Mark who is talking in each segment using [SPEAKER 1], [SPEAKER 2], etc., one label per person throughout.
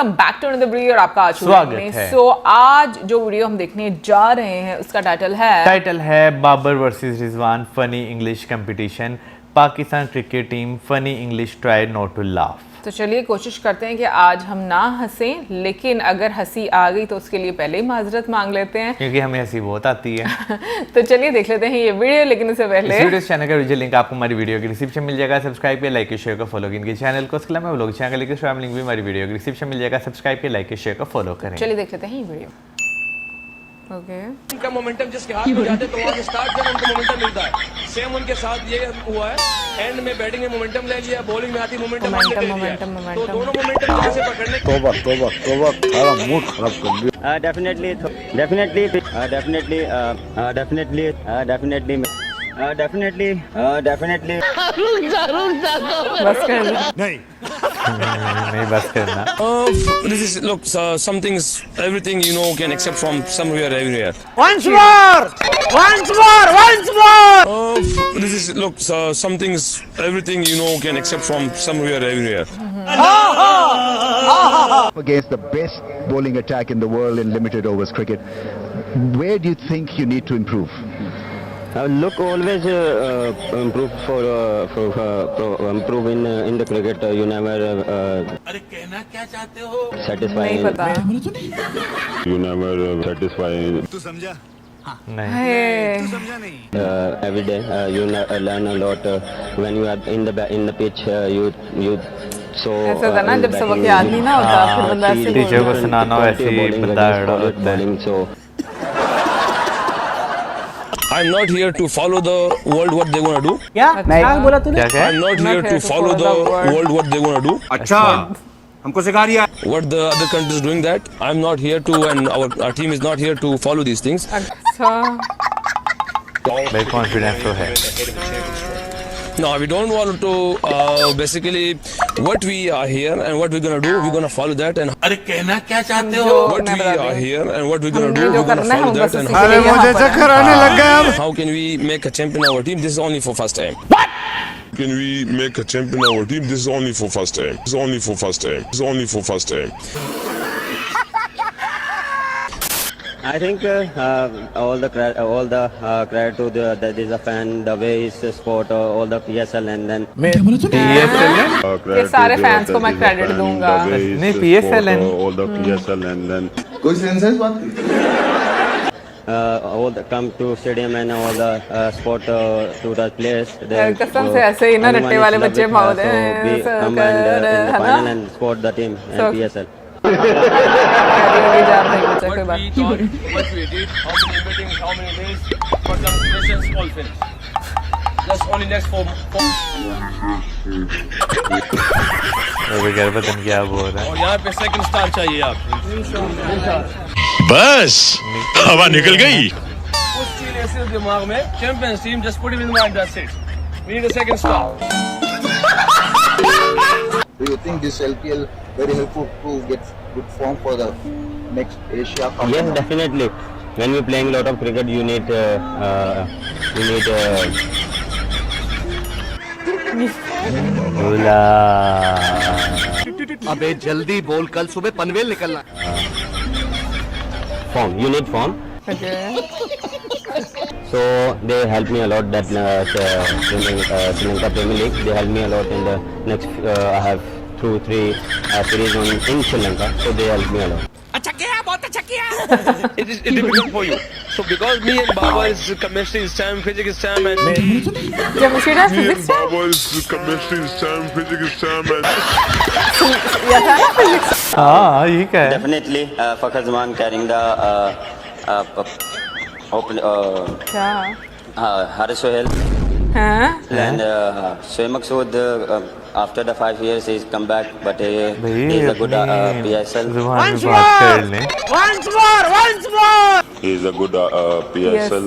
[SPEAKER 1] Welcome back to another video और आपका आज
[SPEAKER 2] स्वागत है।
[SPEAKER 1] आज जो वीडियो हम देखने जा रहे हैं उसका टाइटल है
[SPEAKER 2] Babar versus Rizwan funny English competition, Pakistan cricket team funny English try not to laugh.
[SPEAKER 1] तो चलिए कोशिश करते हैं कि आज हम ना हंसें, लेकिन अगर हंसी आ गई तो उसके लिए पहले ही माजरत मांग लेते हैं
[SPEAKER 2] क्योंकि हमें हंसी बहुत आती है।
[SPEAKER 1] तो चलिए देख लेते हैं ये वीडियो, लेकिन उससे पहले
[SPEAKER 2] इस वीडियो चैनल का वीडियो लिंक आपको हमारी वीडियो की डिस्क्रिप्शन मिल जाएगा। सब्सक्राइब किया, लाइक शेयर का फॉलो इनके चैनल को। उसके अलावा व्लॉग चैनल का लिंक भी हमारी वीडियो की डिस्क्रिप्शन मिल जाएगा। सब्सक्राइब किया, लाइक शेयर का फॉलो करें।
[SPEAKER 1] चलिए देख लेते हैं ये वीडियो। ओके
[SPEAKER 3] उनका मोमेंटम जिसके हाथ में जाते तो वहाँ से स्टार्ट जब उनको मोमेंटम मिलता है, सेम उनके साथ ये हुआ है। एंड में बैटिंग में मोमेंटम ले लिया, बॉलिंग में आती मोमेंटम ले लिया, तो दोनों मोमेंटम कहाँ से पकड़ने।
[SPEAKER 4] तोबा सारा मूड खराब कर दिया।
[SPEAKER 5] Definitely.
[SPEAKER 1] बस कर लो।
[SPEAKER 2] नहीं बस करना।
[SPEAKER 3] This is look, some things, everything you know can accept from somewhere, everywhere.
[SPEAKER 4] Once more.
[SPEAKER 3] This is look, some things, everything you know can accept from somewhere, everywhere.
[SPEAKER 6] Against the best bowling attack in the world in limited overs cricket, where do you think you need to improve?
[SPEAKER 5] Look always improve improve in the cricket. You never satisfy.
[SPEAKER 1] नहीं पता
[SPEAKER 4] You never satisfy.
[SPEAKER 2] नहीं
[SPEAKER 5] Every day you learn a lot. When you are in the pitch, you so.
[SPEAKER 1] ऐसा था ना जब सबक याद नहीं ना होता फिर बंदा ऐसे
[SPEAKER 2] टीचर को
[SPEAKER 1] बोलता है।
[SPEAKER 2] सुनाना वैसे ही बंदा अड़ा होता है।
[SPEAKER 5] So
[SPEAKER 3] I'm not here to follow the world what they gonna do.
[SPEAKER 2] क्या क्या
[SPEAKER 3] I'm not here to follow the world what they gonna do.
[SPEAKER 4] अच्छा हमको सिखा दिया।
[SPEAKER 3] What the other countries doing that. I'm not here to, and our team is not here to follow these things.
[SPEAKER 1] अच्छा
[SPEAKER 2] भाई confidence तो है।
[SPEAKER 3] No, we don't want to. Basically, what we are here and what we're gonna do, we're gonna follow that. And
[SPEAKER 1] जो
[SPEAKER 3] what
[SPEAKER 1] मैं
[SPEAKER 3] we
[SPEAKER 1] बताती
[SPEAKER 3] are
[SPEAKER 1] हूँ।
[SPEAKER 3] here and what we're gonna
[SPEAKER 1] हमने
[SPEAKER 3] do,
[SPEAKER 1] जो
[SPEAKER 3] we're gonna
[SPEAKER 1] करना है
[SPEAKER 3] follow
[SPEAKER 1] हम
[SPEAKER 3] that.
[SPEAKER 1] बस
[SPEAKER 3] And
[SPEAKER 1] उसी के लिए यहाँ पर हैं।
[SPEAKER 4] लग गया अब।
[SPEAKER 3] how can we make a champion our team? This is only for first time.
[SPEAKER 7] Can we make a champion our team? This is only for first time. This is only for first time. This is only for first time.
[SPEAKER 5] I think all the credit to that is a fan, the way is sport, all the PSL and then.
[SPEAKER 1] ये सारे fans को मैं credit दूंगा।
[SPEAKER 2] नहीं, PSL and
[SPEAKER 4] all the PSL and then
[SPEAKER 6] कोई sense है इस बात की?
[SPEAKER 5] All the come to stadium and all the sport to the place.
[SPEAKER 1] यार कसम से ऐसे ही ना रट्टे वाले बच्चे भाग रहे हैं।
[SPEAKER 5] Come and in the final and support the team and PSL.
[SPEAKER 1] कोई बात
[SPEAKER 3] We thought, what we did, how many meetings, how many days, for some questions, all finished. Just only next four.
[SPEAKER 2] वो बगैर पता नहीं क्या बोल रहा है।
[SPEAKER 3] और यहाँ पे second star चाहिए आप।
[SPEAKER 7] बस हवा निकल गई।
[SPEAKER 3] उस चीज ऐसे दिमाग में champions team just put it in mind, that's it. We need a second star.
[SPEAKER 6] Do you think this LPL very helpful to get good form for the next Asia Cup?
[SPEAKER 5] Yes, definitely. When we're playing a lot of cricket, you need
[SPEAKER 2] बोला
[SPEAKER 4] अबे जल्दी बोल, कल सुबह पनवेल निकलना।
[SPEAKER 5] form. You need form.
[SPEAKER 1] है।
[SPEAKER 5] So they help me a lot. That Sri Lanka Premier League, they help me a lot in the next. I have 2-3 series in Sri Lanka, so they help me a lot.
[SPEAKER 3] It is difficult for you. So because me and Baba is chemistry is time, physics is time, and
[SPEAKER 1] Jamshed है physics है
[SPEAKER 7] Baba's chemistry is time, physics is time, and
[SPEAKER 1] या था ना physics.
[SPEAKER 2] हाँ ये क्या है?
[SPEAKER 5] Definitely, Fakhar Zaman carrying the open.
[SPEAKER 1] क्या
[SPEAKER 5] Haris Sohail
[SPEAKER 1] हाँ
[SPEAKER 5] and Shoaib Maksud. After the 5 years, he's come back, but he is a good PSL.
[SPEAKER 2] जुबान में बात कर लें।
[SPEAKER 4] He is a good PSL.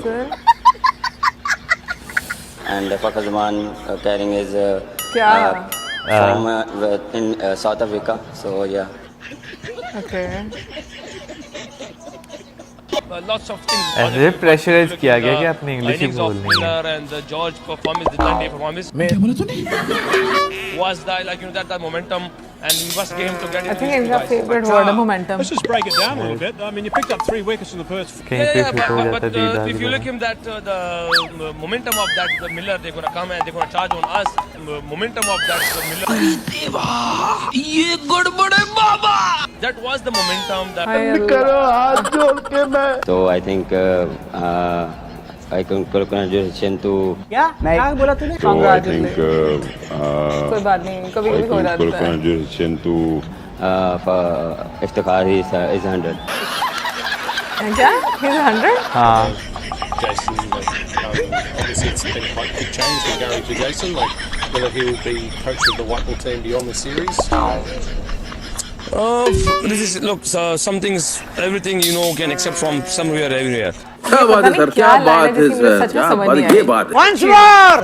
[SPEAKER 5] And Fakhar Zaman carrying his
[SPEAKER 1] क्या
[SPEAKER 5] from in South Africa. So yeah.
[SPEAKER 1] Okay
[SPEAKER 3] lots of things.
[SPEAKER 2] ऐसे pressurise किया गया कि आपने इंग्लिश ही
[SPEAKER 3] Innings of
[SPEAKER 2] बोलनी है।
[SPEAKER 3] Miller and the George performance, the 10-day performance was that, like, you know, that momentum and we must get him to get
[SPEAKER 1] I think
[SPEAKER 3] into
[SPEAKER 1] इनका
[SPEAKER 3] guys.
[SPEAKER 1] favorite word है momentum.
[SPEAKER 8] Let's just break it down a little bit. I mean, you picked up 3 wickets in the first.
[SPEAKER 2] कहीं पे
[SPEAKER 3] Yeah,
[SPEAKER 2] fit हो जाता
[SPEAKER 3] but
[SPEAKER 2] दीदार
[SPEAKER 3] if you look him that the momentum of that the Miller, they're gonna come and they're gonna charge on us. Momentum of that the Miller. ये गड़बड़ है बाबा. That was the momentum that.
[SPEAKER 5] So I think I can congratulations to
[SPEAKER 4] So I think
[SPEAKER 1] कोई बात नहीं, कभी कभी हो जाता है.
[SPEAKER 4] congratulations to
[SPEAKER 5] for Iftikhar. Is 100.
[SPEAKER 1] क्या? He's 100?
[SPEAKER 2] हाँ
[SPEAKER 8] Jason, obviously it's been quite a big change from Gary to Jason. Like whether he will be coach of the white ball team beyond the series.
[SPEAKER 3] This is look. Some things, everything you know can accept from somewhere, everywhere.
[SPEAKER 1] क्या बात है sir, क्या बात है sir, सच में समझ नहीं आई.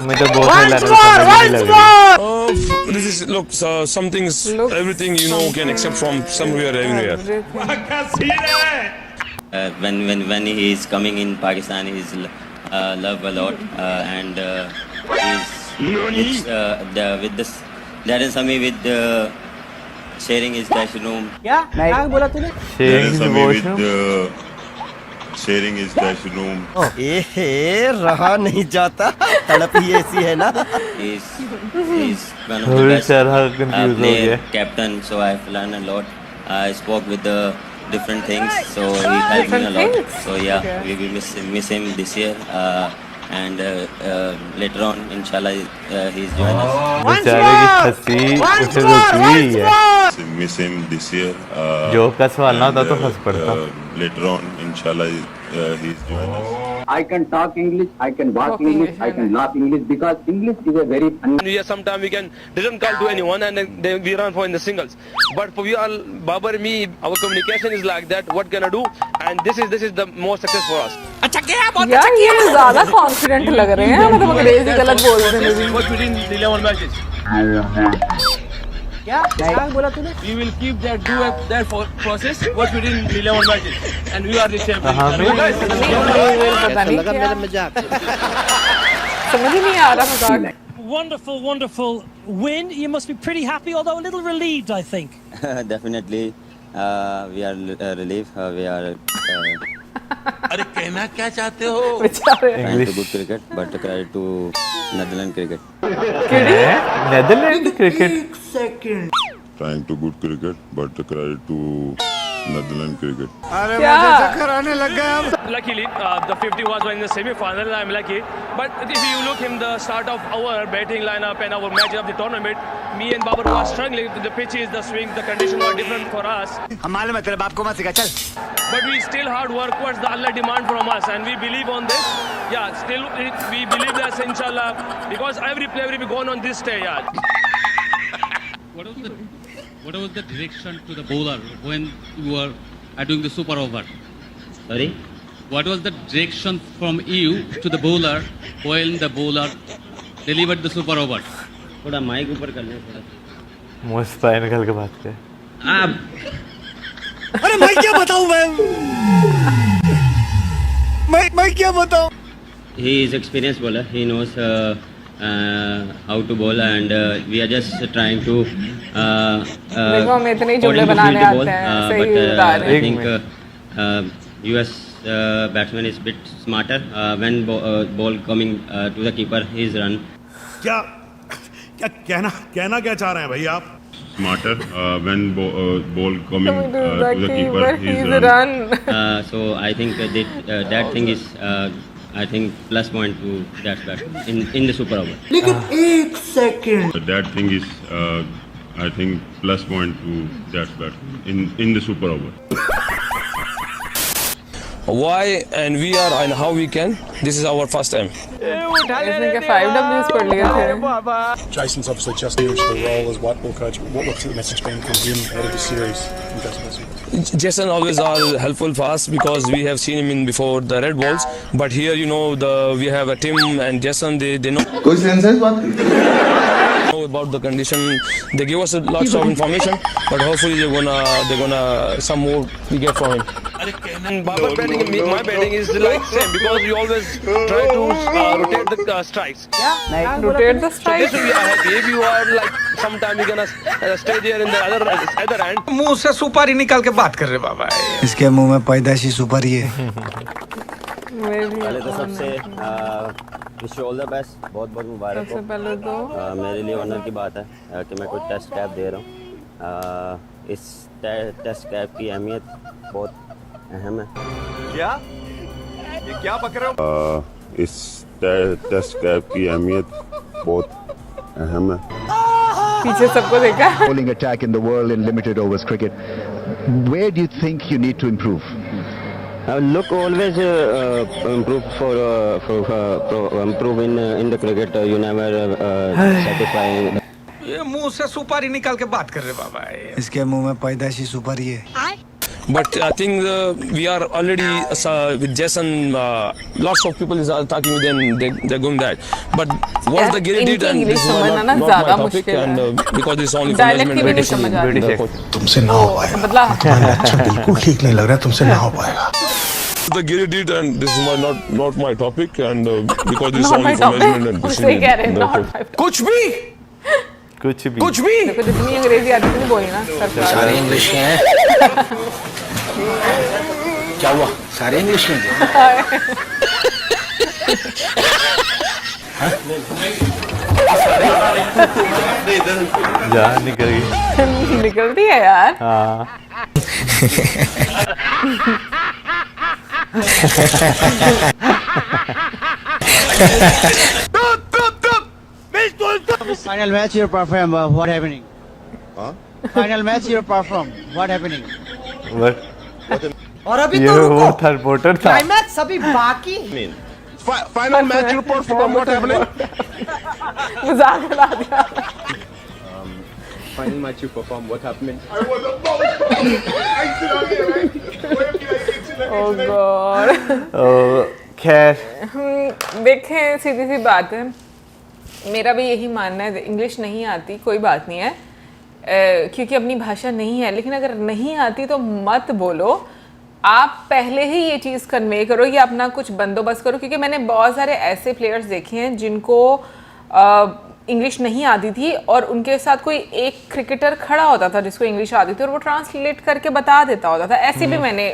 [SPEAKER 2] मैं तो बहुत ही लगा समझ नहीं लगी.
[SPEAKER 3] This is look. Some things, everything you know can accept from somewhere, everywhere.
[SPEAKER 5] When he is coming in Pakistan, he is loved a lot, and he's with this Darren Sami with sharing his dressing room.
[SPEAKER 2] Sharing the washroom.
[SPEAKER 4] sharing his dressing room.
[SPEAKER 9] रहा नहीं जाता, तड़प ही ऐसी है ना.
[SPEAKER 5] He's one of the
[SPEAKER 2] थोड़ी
[SPEAKER 5] best
[SPEAKER 2] तरह confuse हो गया.
[SPEAKER 5] captain, so I've learned a lot. I spoke with the different things, so he helped me a lot. So yeah, we will miss him this year, and later on, inshallah, he's join us.
[SPEAKER 2] बेचारे की हंसी उसे रुकी ही है.
[SPEAKER 4] Miss him this year.
[SPEAKER 2] जो का सवाल ना होता तो हंस पड़ता.
[SPEAKER 4] Later on, inshallah, he's join us.
[SPEAKER 5] I can talk English, I can walk English, I can laugh English, because English is a very
[SPEAKER 3] Yeah, sometimes we can didn't call to anyone and then we run for in the singles. But for we all, Babar, me, our communication is like that. What can I do? And this is the most success for us.
[SPEAKER 1] यार ये ज़्यादा confident लग रहे हैं, मतलब अंग्रेजी गलत बोल रहे हैं.
[SPEAKER 3] What we did in 11 matches. We will keep that process. What we did in 11 matches, and we are the champion.
[SPEAKER 2] हाँ
[SPEAKER 1] पता नहीं क्या. समझ ही नहीं आ रहा मजाक.
[SPEAKER 10] Wonderful win. You must be pretty happy, although a little relieved, I think.
[SPEAKER 5] definitely. We are relieved. We are
[SPEAKER 3] अरे कहना क्या चाहते हो?
[SPEAKER 1] बेचारे.
[SPEAKER 5] trying to good cricket, but credit to Netherlands cricket.
[SPEAKER 2] Netherland cricket.
[SPEAKER 4] Trying to good cricket, but the credit to Netherlands cricket.
[SPEAKER 1] क्या?
[SPEAKER 3] Luckily, the 50 was in the semi-final. I'm lucky. But if you look in the start of our batting lineup and our match of the tournament, me and Babar were struggling. The pitches, the swings, the conditions were different for us.
[SPEAKER 9] हमारे में तेरे बाप को मत सिखा, चल.
[SPEAKER 3] But we still hard work towards the Allah demand from us, and we believe on this. Yeah, still we believe that inshallah, because every player will be going on this day. Yeah.
[SPEAKER 11] What was the direction to the bowler when you were doing the super over?
[SPEAKER 5] Sorry?
[SPEAKER 11] What was the direction from you to the bowler when the bowler delivered the super over?
[SPEAKER 5] थोड़ा mic ऊपर कर ले थोड़ा.
[SPEAKER 2] मुझसे निकल के बात कर.
[SPEAKER 9] अरे मैं क्या बताऊं मैं क्या बताऊं.
[SPEAKER 5] He is experienced bowler. He knows how to bowl, and we are just trying to
[SPEAKER 1] देखो हम इतने जुमले बनाने आते हैं, सही बता रहे
[SPEAKER 5] I
[SPEAKER 1] हैं.
[SPEAKER 5] think US batsman is bit smarter. When ball coming to the keeper, he's run.
[SPEAKER 8] क्या कहना क्या चाह रहे हैं भाई आप?
[SPEAKER 4] Smarter when ball coming
[SPEAKER 1] Coming to
[SPEAKER 4] to the keeper,
[SPEAKER 1] he's run.
[SPEAKER 5] So I think that thing is I think plus point to that batsman in the super over.
[SPEAKER 9] लेकिन एक second.
[SPEAKER 4] That thing is I think plus point to that batsman in the super over.
[SPEAKER 3] Why and we are and how we can. This is our first time.
[SPEAKER 1] इसने क्या 5 Ws पढ़ लिए थे.
[SPEAKER 8] Jason's obviously just new to the role as white ball coach. What's the message been from him out of the series?
[SPEAKER 3] Jason always are helpful for us because we have seen him in before the red balls. But here, you know, we have a Tim and Jason. They know.
[SPEAKER 4] कोई sense है इस बात की?
[SPEAKER 3] Know about the condition. They give us lots of information. But hopefully they're gonna some more we get from him. And Babar batting and my batting is like same because we always try to rotate the strikes.
[SPEAKER 1] rotate the
[SPEAKER 3] So
[SPEAKER 1] strike.
[SPEAKER 3] this will be happy. If you are like sometime you're gonna stay there in the other end.
[SPEAKER 12] मुंह से सुपारी निकाल के बात कर रहे बाबा।
[SPEAKER 9] इसके मुंह में पैदाशी सुपारी है।
[SPEAKER 5] पहले तो सबसे wish you all the best, बहुत बहुत मुबारक
[SPEAKER 1] सबसे पहले तो
[SPEAKER 5] मेरे लिए ऑनर की बात है कि मैं कोई टेस्ट कैप दे रहा हूँ। इस टेस्ट कैप की अहमियत बहुत अहम है।
[SPEAKER 2] क्या ये क्या बक रहे हो?
[SPEAKER 4] इस टेस्ट कैप की अहमियत बहुत अहम है।
[SPEAKER 1] पीछे सबको देखा।
[SPEAKER 6] Bowling attack in the world in limited overs cricket. Where do you think you need to improve?
[SPEAKER 5] Look, always improve improve in the cricket. You never satisfying.
[SPEAKER 12] ये मुंह से सुपारी निकाल के बात कर रहे बाबा।
[SPEAKER 9] इसके मुंह में पैदाशी सुपारी है।
[SPEAKER 3] But I think we are already with Jason. Lots of people are talking with them. They're going that. But what the Giri did, and this is not my topic, and because it's only for management.
[SPEAKER 12] तुमसे ना हो पाएगा।
[SPEAKER 1] बदला।
[SPEAKER 12] अच्छा बिल्कुल ठीक नहीं लग रहा, तुमसे ना हो पाएगा।
[SPEAKER 4] The Giri did, and this is not my topic, and because it's
[SPEAKER 1] Not
[SPEAKER 4] only
[SPEAKER 1] my
[SPEAKER 4] for
[SPEAKER 1] topic.
[SPEAKER 4] management and
[SPEAKER 1] सही कह रहे हैं, not
[SPEAKER 4] decision.
[SPEAKER 1] my topic.
[SPEAKER 12] कुछ भी
[SPEAKER 1] देखो जितनी अंग्रेजी आती थी बोली ना सरकार।
[SPEAKER 12] सारे इंग्लिश में है। क्या हुआ? सारे इंग्लिश में
[SPEAKER 2] जा निकल गई।
[SPEAKER 1] निकलती है यार।
[SPEAKER 2] हाँ।
[SPEAKER 13] Final match you perform. What happening? Final match you perform. What happening?
[SPEAKER 14] और अभी
[SPEAKER 2] ये
[SPEAKER 14] तो
[SPEAKER 2] वो
[SPEAKER 14] रुको,
[SPEAKER 2] था रिपोर्टर था।
[SPEAKER 14] क्लाइमैक्स अभी बाकी।
[SPEAKER 4] Final match you perform. What happening?
[SPEAKER 1] मजाक उड़ा दिया।
[SPEAKER 15] Final match you perform. What happening?
[SPEAKER 1] Oh God।
[SPEAKER 2] खैर
[SPEAKER 1] देखें, सीधी सी बात है, मेरा भी यही मानना है, इंग्लिश नहीं आती कोई बात नहीं है, क्योंकि अपनी भाषा नहीं है, लेकिन अगर नहीं आती तो मत बोलो। आप पहले ही ये चीज़ कन्वे करो या अपना कुछ बंदोबस्त करो, क्योंकि मैंने बहुत सारे ऐसे प्लेयर्स देखे हैं जिनको इंग्लिश नहीं आती थी और उनके साथ कोई एक क्रिकेटर खड़ा होता था जिसको इंग्लिश आती थी और वो ट्रांसलेट करके बता देता होता था। ऐसी भी मैंने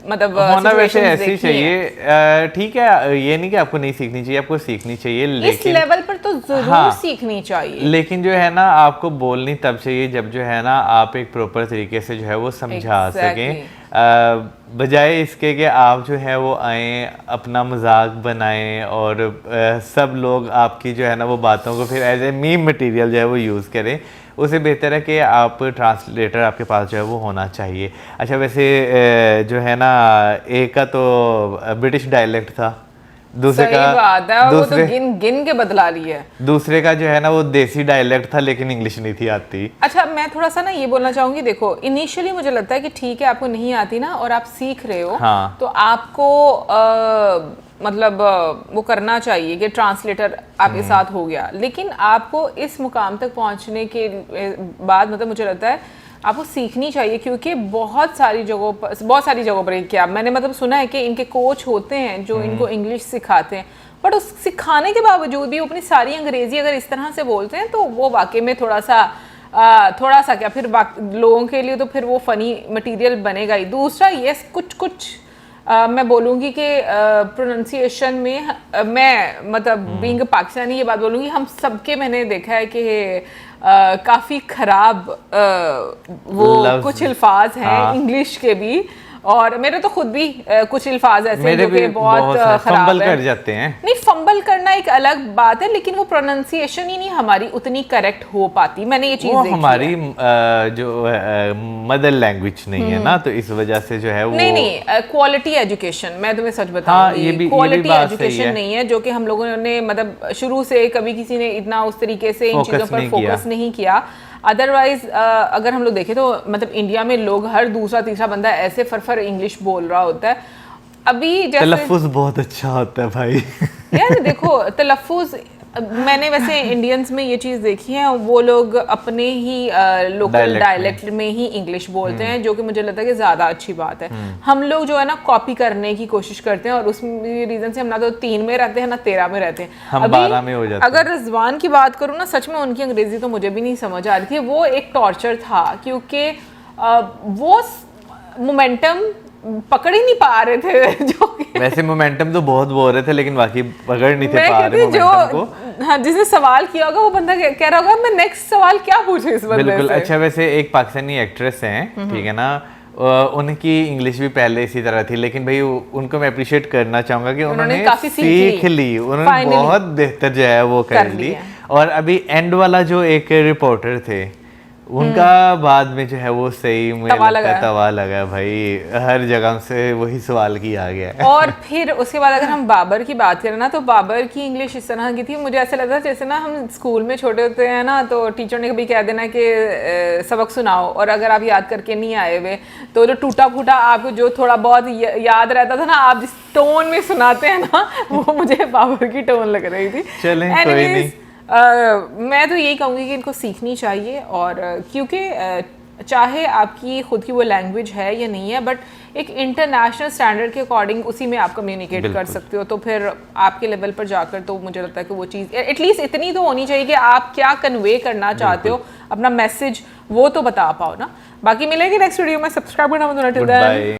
[SPEAKER 1] मतलब
[SPEAKER 2] होना वैसे ऐसी चाहिए। ठीक है, ये नहीं कि आपको नहीं सीखनी चाहिए, आपको सीखनी चाहिए, लेकिन
[SPEAKER 1] इस लेवल पर तो जरूर सीखनी चाहिए।
[SPEAKER 2] लेकिन जो है ना, आपको बोलनी तब चाहिए जब जो है ना आप एक प्रॉपर तरीके से जो है वो समझा सकें, बजाय इसके कि आप जो है वो आए अपना मजाक बनाएं और सब लोग आपकी जो है ना वो बातों को फिर एज ए मीम मटेरियल जो है वो यूज़ करें। उससे बेहतर है कि आप ट्रांसलेटर आपके पास जो है वो होना चाहिए। अच्छा, वैसे जो है ना, एक का तो ब्रिटिश डायलेक्ट था, दूसरे
[SPEAKER 1] सही
[SPEAKER 2] का
[SPEAKER 1] बात है, वो तो गिन के बदला रही है।
[SPEAKER 2] दूसरे का जो है ना वो देसी डायलेक्ट था, लेकिन इंग्लिश नहीं थी आती।
[SPEAKER 1] अच्छा, मैं थोड़ा सा ना ये बोलना चाहूंगी, देखो इनिशियली मुझे लगता है कि ठीक है आपको नहीं आती ना और आप सीख रहे हो,
[SPEAKER 2] हाँ।
[SPEAKER 1] तो आपको मतलब वो करना चाहिए कि ट्रांसलेटर आपके साथ हो गया, लेकिन आपको इस मुकाम तक पहुंचने के बाद मतलब मुझे लगता है आपको सीखनी चाहिए, क्योंकि बहुत सारी जगहों पर क्या मैंने मतलब सुना है कि इनके कोच होते हैं जो इनको इंग्लिश सिखाते हैं, बट उस सिखाने के बावजूद भी अपनी सारी अंग्रेजी अगर इस तरह से बोलते हैं तो वो वाकई में थोड़ा सा क्या फिर लोगों के लिए तो फिर वो फनी मटेरियल बनेगा ही। दूसरा ये कुछ मैं बोलूँगी कि प्रोनाउंसिएशन में मैं मतलब बीइंग पाकिस्तानी ये बात बोलूँगी, हम सबके मैंने देखा है कि काफ़ी ख़राब वो कुछ अल्फाज हैं इंग्लिश के भी, और मेरे तो खुद भी कुछ अल्फाज ऐसे हैं जो कि बहुत खराब
[SPEAKER 2] फंबल
[SPEAKER 1] है।
[SPEAKER 2] कर जाते हैं।
[SPEAKER 1] नहीं, फंबल करना एक अलग बात है, लेकिन वो प्रोनाउंसिएशन ही नहीं हमारी उतनी करेक्ट हो पाती। मैंने ये चीज़ देखी
[SPEAKER 2] हमारी
[SPEAKER 1] है।
[SPEAKER 2] जो मदर लैंग्वेज नहीं है ना, तो इस वजह से जो है वो
[SPEAKER 1] नहीं क्वालिटी एजुकेशन, मैं तुम्हें सच बताऊंगी, क्वालिटी एजुकेशन नहीं है जो कि हम लोगों ने मतलब शुरू से कभी किसी ने इतना उस तरीके से इन चीज़ों पर फोकस नहीं किया। अदरवाइज अगर हम लोग देखें तो मतलब इंडिया में लोग हर दूसरा तीसरा बंदा ऐसे फरफर इंग्लिश बोल रहा होता है। अभी जैसे
[SPEAKER 2] तलफ्फुज़ बहुत अच्छा होता है भाई।
[SPEAKER 1] यार देखो, तलफ्फुज़ मैंने वैसे इंडियंस में ये चीज़ देखी है, वो लोग अपने ही लोकल डायलेक्ट में ही इंग्लिश बोलते हैं, जो कि मुझे लगता है कि ज़्यादा अच्छी बात है। हम लोग जो है ना कॉपी करने की कोशिश करते हैं, और उस रीज़न से हम ना तो 3 में रहते हैं ना 13 में रहते हैं,
[SPEAKER 2] हम 12 में हो जाते हैं।
[SPEAKER 1] अगर रिजवान की बात करूँ ना, सच में उनकी अंग्रेज़ी तो मुझे भी नहीं समझ आ रही थी। वो एक टॉर्चर था, क्योंकि वो मोमेंटम पकड़ ही नहीं पा रहे थे जो
[SPEAKER 2] वैसे मोमेंटम तो बहुत बोल रहे थे, लेकिन बाकी पकड़ नहीं थे पा रहे
[SPEAKER 1] जो
[SPEAKER 2] मोमेंटम को।
[SPEAKER 1] हाँ, जिसने सवाल किया होगा वो बंदा कह रहा होगा मैं नेक्स्ट सवाल क्या पूछूं इस बंदे
[SPEAKER 2] बिल्कुल
[SPEAKER 1] से।
[SPEAKER 2] अच्छा, वैसे एक पाकिस्तानी एक्ट्रेस हैं, ठीक है ना, उनकी इंग्लिश भी पहले इसी तरह थी, लेकिन भाई उनको मैं अप्रिशिएट करना चाहूंगा कि उन्होंने सीख ली, उन्होंने बहुत बेहतर जो है वो कर ली। और अभी एंड वाला जो एक रिपोर्टर थे, उनका बाद में जो है वो सही मुझे तवा लगा भाई, हर जगह से वही सवाल किया गया है।
[SPEAKER 1] और फिर उसके बाद अगर हम बाबर की बात करें ना, तो बाबर की इंग्लिश इस तरह की थी, मुझे ऐसा लगता है जैसे ना हम स्कूल में छोटे होते हैं ना, तो टीचर ने कभी कह देना कि सबक सुनाओ, और अगर आप याद करके नहीं आए हुए तो जो टूटा फूटा आपको जो थोड़ा बहुत याद रहता था ना, आप जिस टोन में सुनाते हैं ना, वो मुझे बाबर की टोन लग रही थी।
[SPEAKER 2] चलें कोई नहीं।
[SPEAKER 1] मैं तो यही कहूँगी कि इनको सीखनी चाहिए, और क्योंकि चाहे आपकी खुद की वो लैंग्वेज है या नहीं है, बट एक इंटरनेशनल स्टैंडर्ड के अकॉर्डिंग उसी में आप कम्युनिकेट कर सकते हो, तो फिर आपके लेवल पर जाकर तो मुझे लगता है कि वो चीज़ एटलीस्ट इतनी तो होनी चाहिए कि आप क्या कन्वे करना चाहते हो, अपना मैसेज वो तो बता पाओ ना। बाकी मिलेंगे नेक्स्ट वीडियो में, सब्सक्राइब करना मत भूलना।